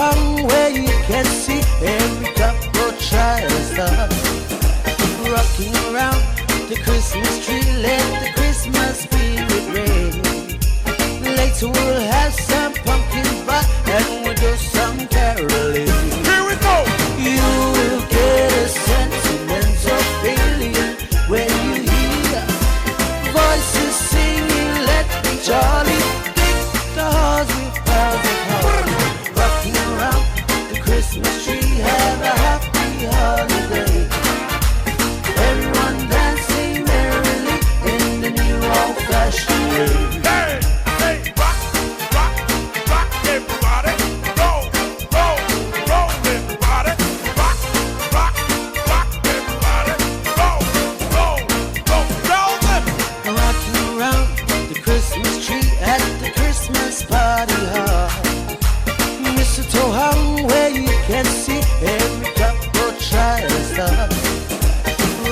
home where you can see every couple try to start rocking around the Christmas tree. Let the Christmas spirit reign. Later we'll have some pumpkin pie and we'll do some caroling. Here we go. You will get a sentimental feeling when you hear voices singing, let me jolly. The halls with bells of holly, rocking around the Christmas tree. Have a happy holiday. Everyone dancing merrily in the new old-fashioned way. Hey, hey, rock, rock, rock, everybody. Roll, roll, roll, everybody. Rock, rock, rock, everybody. Roll, roll, roll, roll, everybody. Rocking around the Christmas tree at the Christmas party hall. Mistletoe hung where you can see every couple try to start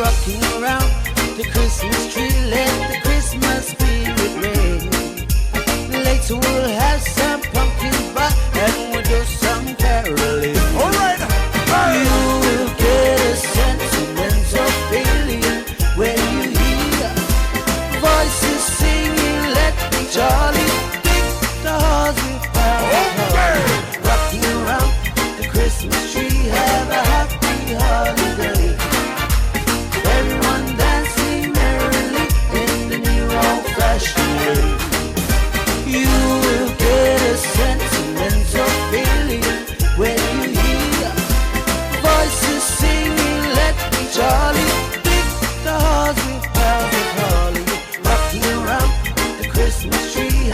rocking around the Christmas tree. Let the Christmas spirit reign. Later we'll have some pumpkin pie and we'll do some caroling. All right. Hey. You will get a sentimental feeling when you hear voices singing, let me jolly. The halls with bells of holly, rocking around the Christmas tree. Have a happy holiday. Everyone dancing merrily in the new old-fashioned way. You will get a sentimental feeling when you hear voices singing, let me jolly. The halls with bells of holly, rocking around the Christmas tree.